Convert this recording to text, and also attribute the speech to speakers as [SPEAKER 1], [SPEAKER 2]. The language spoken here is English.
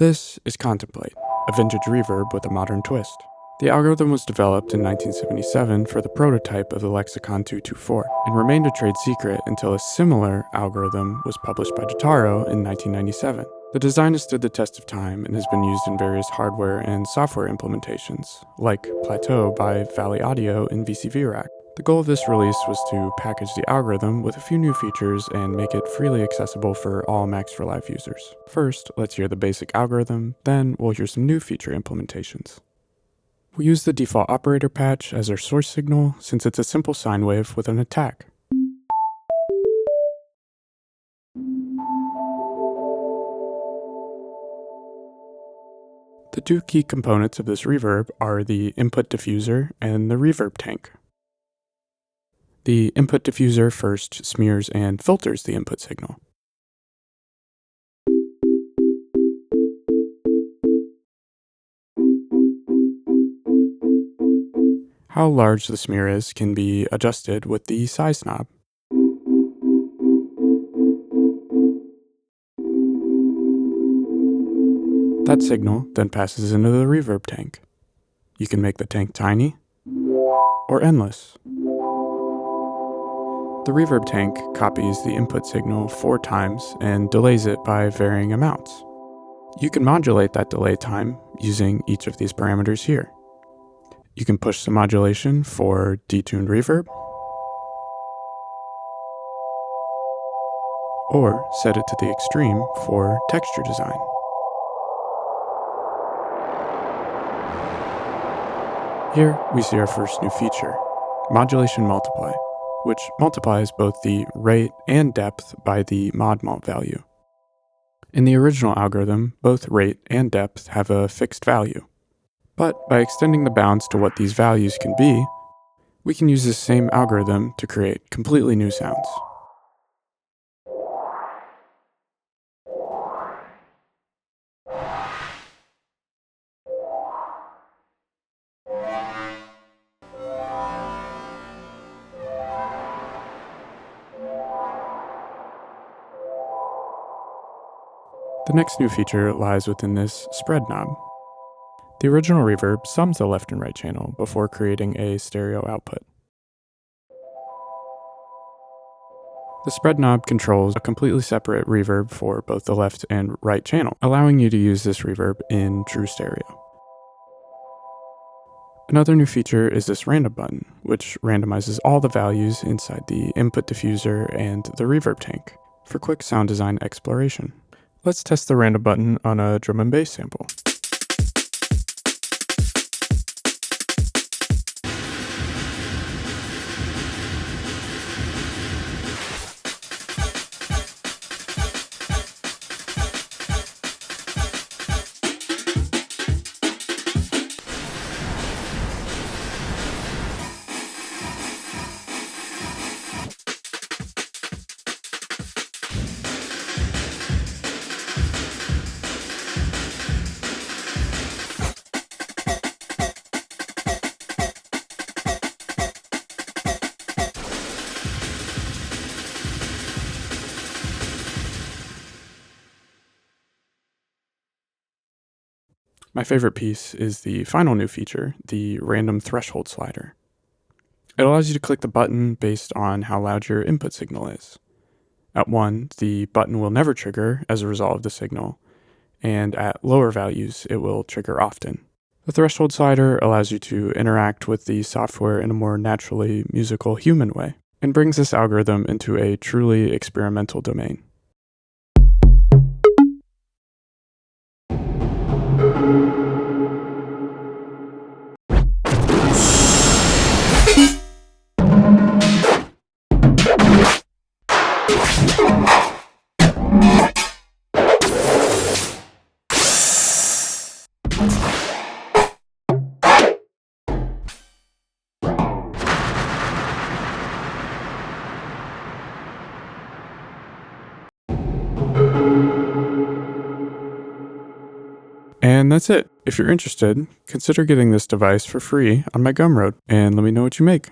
[SPEAKER 1] This is contemPlate, a vintage reverb with a modern twist. The algorithm was developed in 1977 for the prototype of the Lexicon 224 and remained a trade secret until a similar algorithm was published by Dattorro in 1997. The design has stood the test of time and has been used in various hardware and software implementations, like Plateau by Valley Audio in VCV Rack. The goal of this release was to package the algorithm with a few new features and make it freely accessible for all Max for Live users. First, let's hear the basic algorithm, then we'll hear some new feature implementations. We use the default operator patch as our source signal since it's a simple sine wave with an attack. The two key components of this reverb are the input diffuser and the reverb tank. The input diffuser first smears and filters the input signal. How large the smear is can be adjusted with the size knob. That signal then passes into the reverb tank. You can make the tank tiny or endless. The reverb tank copies the input signal 4 times and delays it by varying amounts. You can modulate that delay time using each of these parameters here. You can push the modulation for detuned reverb, or set it to the extreme for texture design. Here we see our first new feature, modulation multiply, which multiplies both the rate and depth by the mod mult value. In the original algorithm, both rate and depth have a fixed value. But by extending the bounds to what these values can be, we can use this same algorithm to create completely new sounds. The next new feature lies within this spread knob. The original reverb sums the left and right channel before creating a stereo output. The spread knob controls a completely separate reverb for both the left and right channel, allowing you to use this reverb in true stereo. Another new feature is this random button, which randomizes all the values inside the input diffuser and the reverb tank for quick sound design exploration. Let's test the random button on a drum and bass sample. My favorite piece is the final new feature, the random threshold slider. It allows you to click the button based on how loud your input signal is. At 1, the button will never trigger as a result of the signal, and at lower values, it will trigger often. The threshold slider allows you to interact with the software in a more naturally musical human way, and brings this algorithm into a truly experimental domain. And that's it. If you're interested, consider getting this device for free on my Gumroad, and let me know what you make.